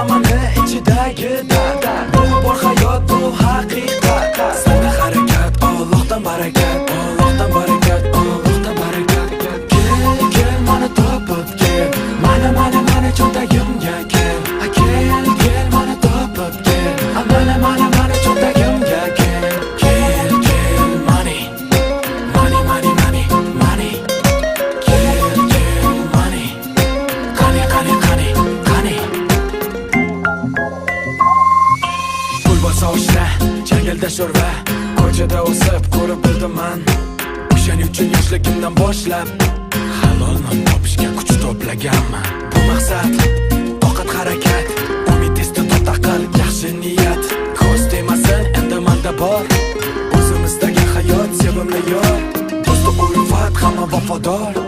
hammani ichidagi dard. Bu bor hayot, bu haqiqat. Sanda harakat, Allohdan barakat, Allohdan barakat, Allohdan barakat. Kel, mani topib kel, mana cho'ntagimga kel. Kel, mani topib kel, mana cho'ntagimga kel. Kel, money. Kel, money. Qani. Pul bo'lsa o'shla, jangilda sho'rva, ko'chada o'sib ko'rib bildim man. O'shaning uchun yoshligimdan boshlab halol non topishga kuch to'plaganman. Bu maqsad, toqat harakat, umid istiqbol taqal, yaxshi niyat. Ko'z tegmasin, endi menda bor o'zimizdagi hayot, sevimli yor, do'st ulfat, hamma vafodor.